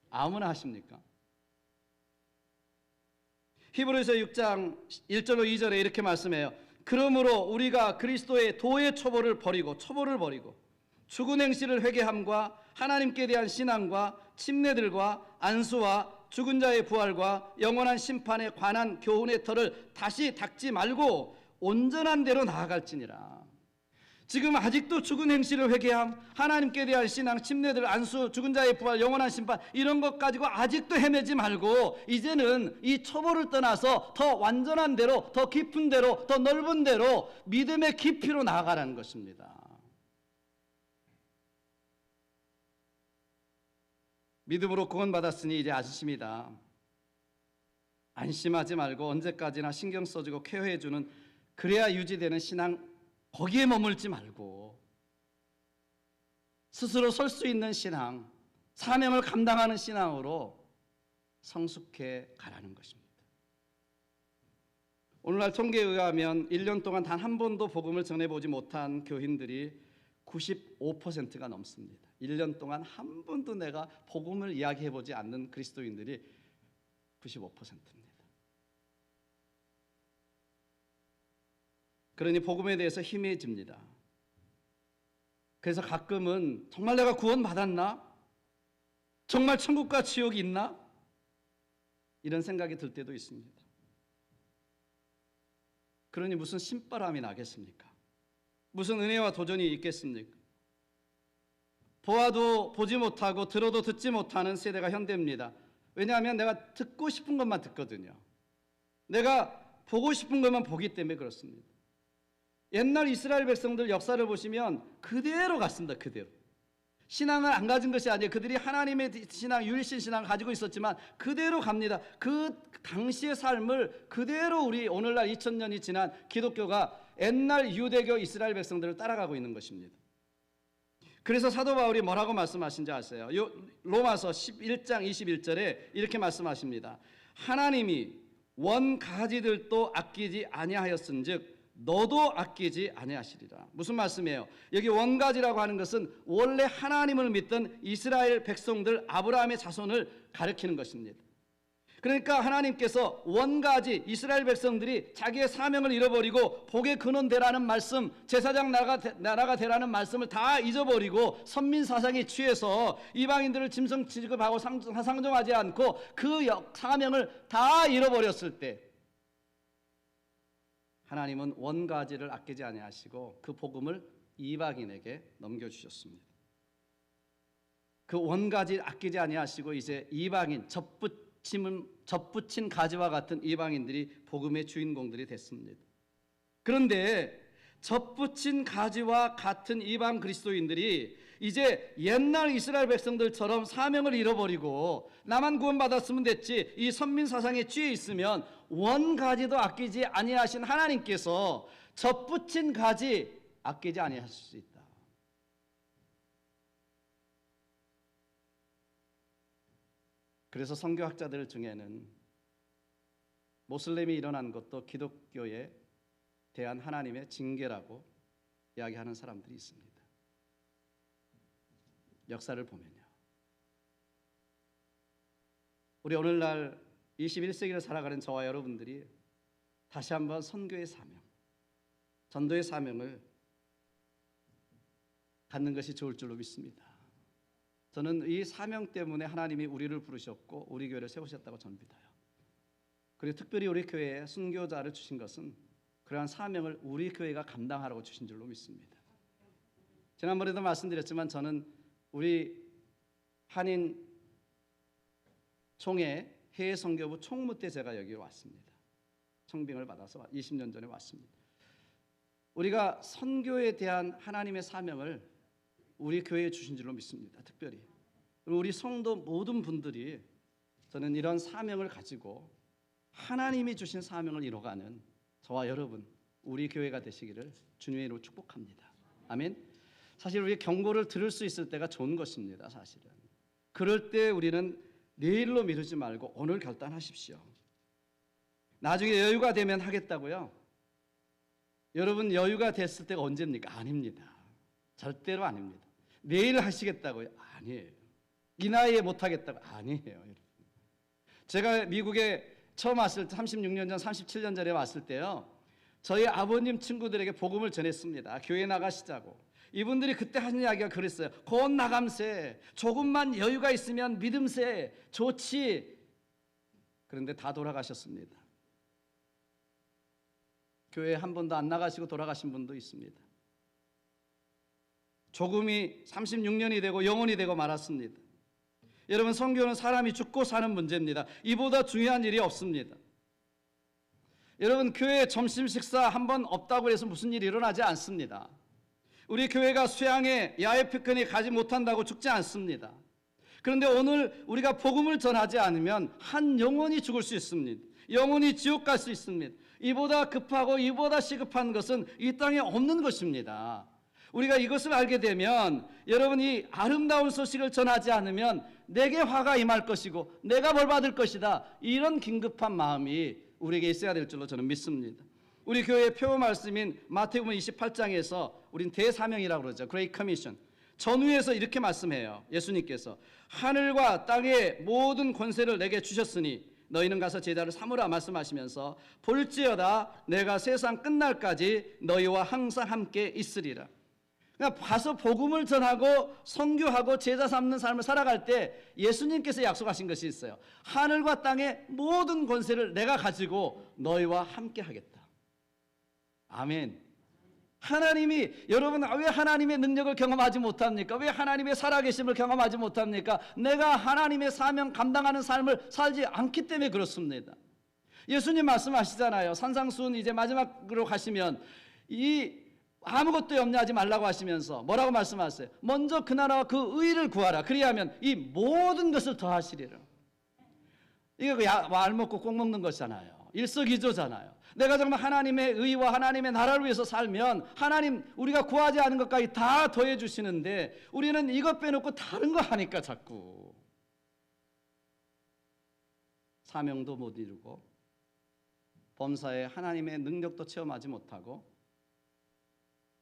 아무나 하십니까? 히브리서 6장 1절로 2절에 이렇게 말씀해요. 그러므로 우리가 그리스도의 도의 초보를 버리고 죽은 행실을 회개함과 하나님께 대한 신앙과 침례들과 안수와 죽은 자의 부활과 영원한 심판에 관한 교훈의 털을 다시 닦지 말고 온전한 대로 나아갈지니라. 지금 아직도 죽은 행실을 회개함, 하나님께 대한 신앙, 침례들, 안수, 죽은 자의 부활, 영원한 심판, 이런 것 가지고 아직도 헤매지 말고 이제는 이 초보를 떠나서 더 완전한 대로, 더 깊은 대로, 더 넓은 대로 믿음의 깊이로 나아가라는 것입니다. 믿음으로 구원받았으니 이제 안심이다. 안심하지 말고 언제까지나 신경 써주고 케어해주는, 그래야 유지되는 신앙, 거기에 머물지 말고 스스로 설 수 있는 신앙, 사명을 감당하는 신앙으로 성숙해 가라는 것입니다. 오늘날 통계에 의하면 1년 동안 단 한 번도 복음을 전해보지 못한 교인들이 95%가 넘습니다. 1년 동안 한 번도 내가 복음을 이야기해보지 않는 그리스도인들이 95%입니다. 그러니 복음에 대해서 희미해집니다. 그래서 가끔은 정말 내가 구원받았나? 정말 천국과 지옥이 있나? 이런 생각이 들 때도 있습니다. 그러니 무슨 신바람이 나겠습니까? 무슨 은혜와 도전이 있겠습니까? 보아도 보지 못하고 들어도 듣지 못하는 세대가 현대입니다. 왜냐하면 내가 듣고 싶은 것만 듣거든요. 내가 보고 싶은 것만 보기 때문에 그렇습니다. 옛날 이스라엘 백성들 역사를 보시면 그대로 갔습니다. 그대로. 신앙을 안 가진 것이 아니에요. 그들이 하나님의 신앙, 유일신 신앙을 가지고 있었지만 그대로 갑니다. 그 당시의 삶을 그대로 우리 오늘날 2000년이 지난 기독교가 옛날 유대교 이스라엘 백성들을 따라가고 있는 것입니다. 그래서 사도 바울이 뭐라고 말씀하신지 아세요? 로마서 11장 21절에 이렇게 말씀하십니다. 하나님이 원가지들도 아끼지 아니하였은즉 너도 아끼지 아니하시리라. 무슨 말씀이에요? 여기 원가지라고 하는 것은 원래 하나님을 믿던 이스라엘 백성들 아브라함의 자손을 가리키는 것입니다. 그러니까 하나님께서 원가지 이스라엘 백성들이 자기의 사명을 잃어버리고 복의 근원 되라는 말씀, 제사장 나라가 되라는 말씀을 다 잊어버리고 선민 사상에 취해서 이방인들을 짐승 취급하고 상종하지 않고 그 사명을 다 잃어버렸을 때 하나님은 원가지를 아끼지 아니하시고 그 복음을 이방인에게 넘겨주셨습니다. 그 원가지를 아끼지 아니하시고 이제 이방인 접붙인 가지와 같은 이방인들이 복음의 주인공들이 됐습니다. 그런데 접붙인 가지와 같은 이방 그리스도인들이 이제 옛날 이스라엘 백성들처럼 사명을 잃어버리고 나만 구원받았으면 됐지 이 선민 사상에 취해 있으면 원가지도 아끼지 아니하신 하나님께서 접붙인 가지 아끼지 아니하실 수 있다. 그래서 선교학자들 중에는 모슬렘이 일어난 것도 기독교에 대한 하나님의 징계라고 이야기하는 사람들이 있습니다. 역사를 보면요. 우리 오늘날 21세기를 살아가는 저와 여러분들이 다시 한번 선교의 사명, 전도의 사명을 갖는 것이 좋을 줄로 믿습니다. 저는 이 사명 때문에 하나님이 우리를 부르셨고 우리 교회를 세우셨다고 저는 믿어요. 그리고 특별히 우리 교회에 순교자를 주신 것은 그러한 사명을 우리 교회가 감당하라고 주신 줄로 믿습니다. 지난번에도 말씀드렸지만 저는 우리 한인 총회 해외 선교부 총무 때 제가 여기 왔습니다. 청빙을 받아서 20년 전에 왔습니다. 우리가 선교에 대한 하나님의 사명을 우리 교회에 주신 줄로 믿습니다. 특별히 그리고 우리 성도 모든 분들이 저는 이런 사명을 가지고 하나님이 주신 사명을 이뤄가는 저와 여러분 우리 교회가 되시기를 주님의 이름으로 축복합니다. 아멘. 사실 우리 경고를 들을 수 있을 때가 좋은 것입니다. 사실은 그럴 때 우리는 내일로 미루지 말고 오늘 결단하십시오. 나중에 여유가 되면 하겠다고요? 여러분 여유가 됐을 때가 언제입니까? 아닙니다. 절대로 아닙니다. 내일 하시겠다고요? 아니에요. 이 나이에 못하겠다고? 아니에요. 여러분. 제가 미국에 처음 왔을 때 36년 전 37년 전에 왔을 때요, 저희 아버님 친구들에게 복음을 전했습니다. 교회 나가시자고. 이분들이 그때 하는 이야기가 그랬어요. 곧 나감세, 조금만 여유가 있으면 믿음세, 좋지. 그런데 다 돌아가셨습니다. 교회 한 번도 안 나가시고 돌아가신 분도 있습니다. 조금이 36년이 되고 영원히 되고 말았습니다. 여러분, 선교는 사람이 죽고 사는 문제입니다. 이보다 중요한 일이 없습니다. 여러분, 교회 점심 식사 한 번 없다고 해서 무슨 일이 일어나지 않습니다. 우리 교회가 수양회 야외 피크닉 가지 못한다고 죽지 않습니다. 그런데 오늘 우리가 복음을 전하지 않으면 한 영혼이 죽을 수 있습니다. 영혼이 지옥 갈 수 있습니다. 이보다 급하고 이보다 시급한 것은 이 땅에 없는 것입니다. 우리가 이것을 알게 되면 여러분이 아름다운 소식을 전하지 않으면 내게 화가 임할 것이고 내가 벌받을 것이다, 이런 긴급한 마음이 우리에게 있어야 될 줄로 저는 믿습니다. 우리 교회의 표 말씀인 마태복음 28장에서 우린 대사명이라고 그러죠. Great Commission. 전후에서 이렇게 말씀해요. 예수님께서 하늘과 땅의 모든 권세를 내게 주셨으니 너희는 가서 제자를 삼으라 말씀하시면서 볼지어다 내가 세상 끝날까지 너희와 항상 함께 있으리라. 그러니까 가서 복음을 전하고 선교하고 제자 삼는 삶을 살아갈 때 예수님께서 약속하신 것이 있어요. 하늘과 땅의 모든 권세를 내가 가지고 너희와 함께 하겠다. 아멘. 하나님이, 여러분 왜 하나님의 능력을 경험하지 못합니까? 왜 하나님의 살아계심을 경험하지 못합니까? 내가 하나님의 사명 감당하는 삶을 살지 않기 때문에 그렇습니다. 예수님 말씀하시잖아요. 산상수훈 이제 마지막으로 가시면 이 아무것도 염려하지 말라고 하시면서 뭐라고 말씀하세요? 먼저 그 나라와 그 의를 구하라. 그리하면 이 모든 것을 더하시리라. 이게 말 먹고 꼭 먹는 것이잖아요. 일석이조잖아요. 내가 정말 하나님의 의와 하나님의 나라를 위해서 살면 하나님 우리가 구하지 않은 것까지 다 더해 주시는데 우리는 이것 빼놓고 다른 거 하니까 자꾸 사명도 못 이루고 범사에 하나님의 능력도 체험하지 못하고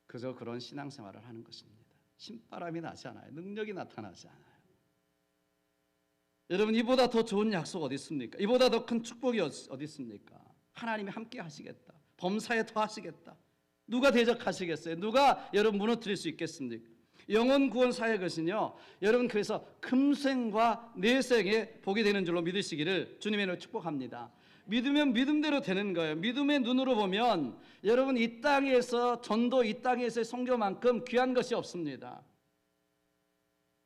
그저 그런 신앙생활을 하는 것입니다. 신바람이 나지 않아요. 능력이 나타나지 않아요. 여러분, 이보다 더 좋은 약속 어디 있습니까? 이보다 더 큰 축복이 어디 있습니까? 하나님이 함께 하시겠다. 범사에 더하시겠다. 누가 대적하시겠어요? 누가 여러분 무너뜨릴 수 있겠습니까? 영혼 구원 사역은요, 여러분 그래서 금생과 내생에 복이 되는 줄로 믿으시기를 주님의 이름으로 축복합니다. 믿으면 믿음대로 되는 거예요. 믿음의 눈으로 보면 여러분 이 땅에서 전도, 이 땅에서의 선교만큼 귀한 것이 없습니다.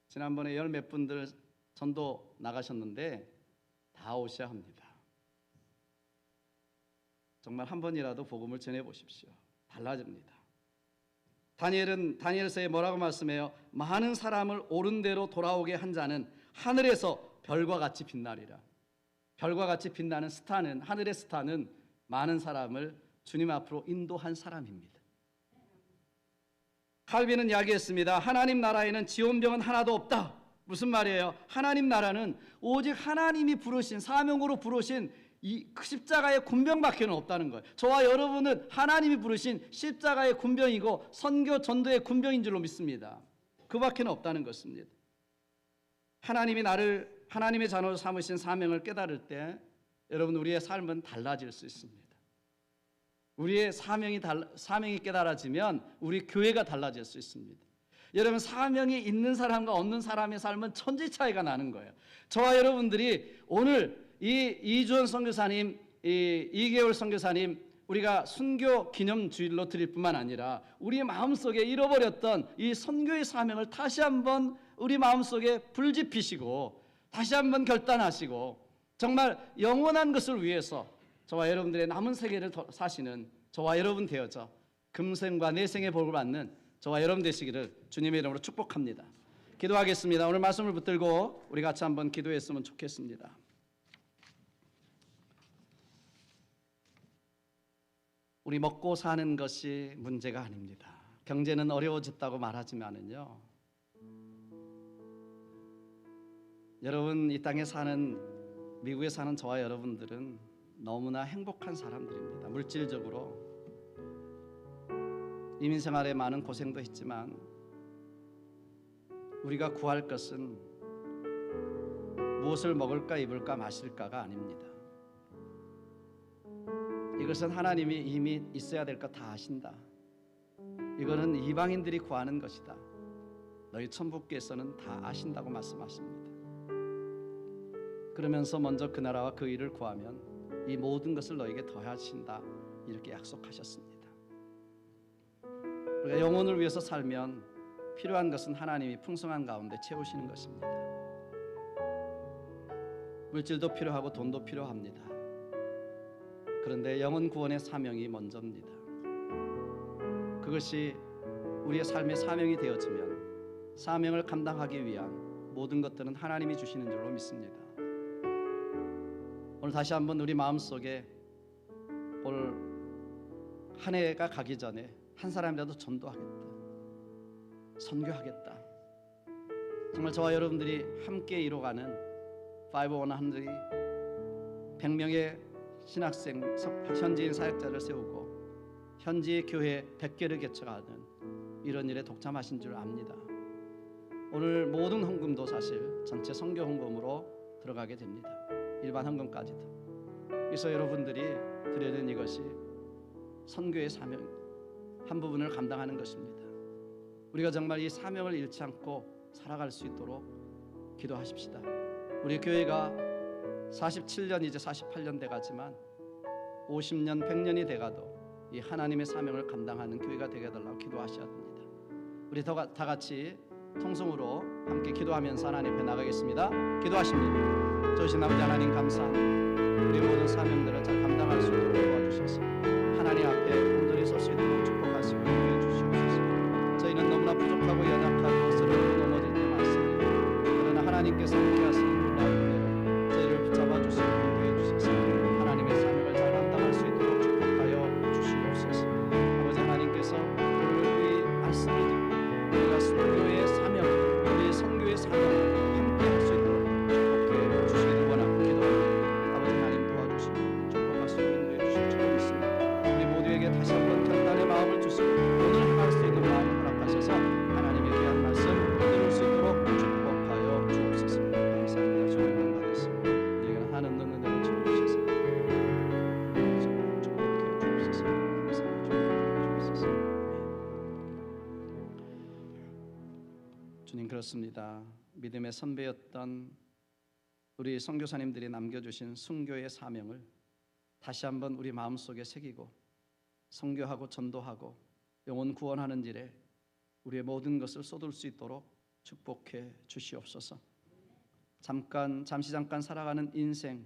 지난번에 열 몇 분들 전도 나가셨는데 다 오셔야 합니다. 정말 한 번이라도 복음을 전해 보십시오. 달라집니다. 다니엘서에 뭐라고 말씀해요? 많은 사람을 옳은 대로 돌아오게 한 자는 하늘에서 별과 같이 빛나리라. 별과 같이 빛나는 스타는, 하늘의 스타는 많은 사람을 주님 앞으로 인도한 사람입니다. 칼빈은 이야기했습니다. 하나님 나라에는 지원병은 하나도 없다. 무슨 말이에요? 하나님 나라는 오직 하나님이 부르신, 사명으로 부르신 이 십자가의 군병밖에 없다는 거예요. 저와 여러분은 하나님이 부르신 십자가의 군병이고 선교 전도의 군병인 줄로 믿습니다. 그밖에 없다는 것입니다. 하나님이 나를 하나님의 자녀로 삼으신 사명을 깨달을 때 여러분 우리의 삶은 달라질 수 있습니다. 우리의 사명이 깨달아지면 우리 교회가 달라질 수 있습니다. 여러분 사명이 있는 사람과 없는 사람의 삶은 천지 차이가 나는 거예요. 저와 여러분들이 오늘 이 이주원 선교사님, 이계월 선교사님 우리가 순교 기념 주일로 드릴 뿐만 아니라 우리 마음속에 잃어버렸던 이 선교의 사명을 다시 한번 우리 마음속에 불지피시고 다시 한번 결단하시고 정말 영원한 것을 위해서 저와 여러분들의 남은 세계를 사시는 저와 여러분 되어져 금생과 내생의 복을 받는 저와 여러분 되시기를 주님의 이름으로 축복합니다. 기도하겠습니다. 오늘 말씀을 붙들고 우리 같이 한번 기도했으면 좋겠습니다. 우리 먹고 사는 것이 문제가 아닙니다. 경제는 어려워졌다고 말하지만은요, 여러분 이 땅에 사는, 미국에 사는 저와 여러분들은 너무나 행복한 사람들입니다. 물질적으로 이민생활에 많은 고생도 했지만 우리가 구할 것은 무엇을 먹을까 입을까 마실까가 아닙니다. 이것은 하나님이 이미 있어야 될 것 다 아신다. 이거는 이방인들이 구하는 것이다. 너희 천부께서는 다 아신다고 말씀하십니다. 그러면서 먼저 그 나라와 그 일을 구하면 이 모든 것을 너에게 더하신다. 이렇게 약속하셨습니다. 우리가 영혼을 위해서 살면 필요한 것은 하나님이 풍성한 가운데 채우시는 것입니다. 물질도 필요하고 돈도 필요합니다. 그런데 영혼 구원의 사명이 먼저입니다. 그것이 우리의 삶의 사명이 되어지면 사명을 감당하기 위한 모든 것들은 하나님이 주시는 줄로 믿습니다. 오늘 다시 한번 우리 마음속에 올 한 해가 가기 전에 한 사람이라도 전도하겠다, 선교하겠다. 정말 저와 여러분들이 함께 이뤄가는 5-100 100명의 신학생, 현지인 사역자를 세우고 현지 교회 100개를 개척하는 이런 일에 독참하신 줄 압니다. 오늘 모든 헌금도 사실 전체 선교 헌금으로 들어가게 됩니다. 일반 헌금까지도. 그래서 여러분들이 드리는 이것이 선교의 사명 한 부분을 감당하는 것입니다. 우리가 정말 이 사명을 잃지 않고 살아갈 수 있도록 기도하십시다. 우리 교회가 47년 이제 48년 돼가지만 50년 100년이 돼가도 이 하나님의 사명을 감당하는 교회가 되게 해달라고 기도하셔야 됩니다. 우리 다 같이 통성으로 함께 기도하면서 하나님 앞에 나가겠습니다. 기도하십니다. 좋으신 아버지 하나님 감사합니다. 우리 모든 사명들을 잘 감당할 수 있도록 도와주셔서 하나님 앞에 온전히 설 수 있도록 축복하옵소서. 주님, 그렇습니다. 믿음의 선배였던 우리 선교사님들이 남겨주신 순교의 사명을 다시 한번 우리 마음속에 새기고 선교하고 전도하고 영혼 구원하는 일에 우리의 모든 것을 쏟을 수 있도록 축복해 주시옵소서. 잠시 살아가는 인생,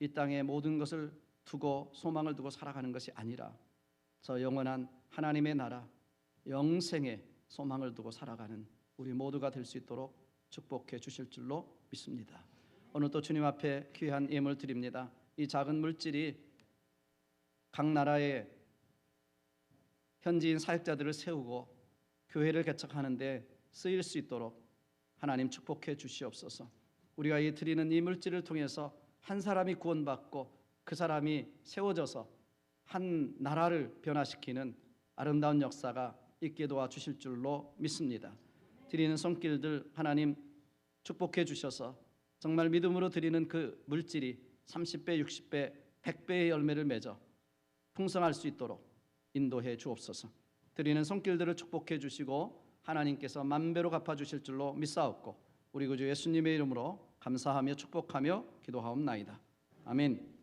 이 땅에 모든 것을 두고 소망을 두고 살아가는 것이 아니라 저 영원한 하나님의 나라 영생의 소망을 두고 살아가는 우리 모두가 될 수 있도록 축복해 주실 줄로 믿습니다. 오늘 또 주님 앞에 귀한 예물 드립니다. 이 작은 물질이 각 나라의 현지인 사역자들을 세우고 교회를 개척하는 데 쓰일 수 있도록 하나님 축복해 주시옵소서. 우리가 이 드리는 이 물질을 통해서 한 사람이 구원받고 그 사람이 세워져서 한 나라를 변화시키는 아름다운 역사가 있게 도와주실 줄로 믿습니다. 드리는 손길들 하나님 축복해 주셔서 정말 믿음으로 드리는 그 물질이 30배, 60배, 100배의 열매를 맺어 풍성할 수 있도록 인도해 주옵소서. 드리는 손길들을 축복해 주시고 하나님께서 만배로 갚아주실 줄로 믿사옵고 우리 구주 예수님의 이름으로 감사하며 축복하며 기도하옵나이다. 아멘.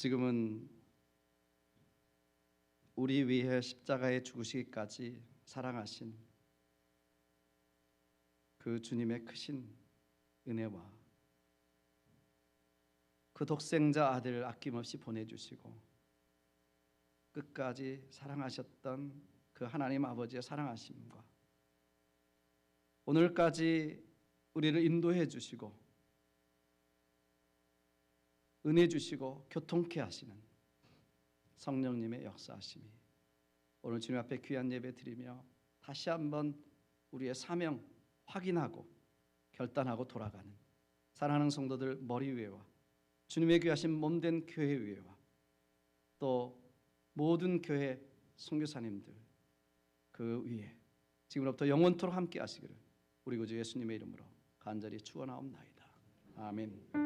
지금은 우리 위해 십자가에 죽으시기까지 사랑하신 그 주님의 크신 은혜와 그 독생자 아들을 아낌없이 보내주시고 끝까지 사랑하셨던 그 하나님 아버지의 사랑하심과 오늘까지 우리를 인도해 주시고 은혜 주시고 교통케 하시는 성령님의 역사하심이 오늘 주님 앞에 귀한 예배 드리며 다시 한번 우리의 사명 확인하고 결단하고 돌아가는 사랑하는 성도들 머리 위에와 주님의 귀하신 몸된 교회 위에와 또 모든 교회 선교사님들 그 위에 지금부터 영원토록 함께 하시기를 우리 구주 예수님의 이름으로 간절히 축원하옵나이다. 아멘.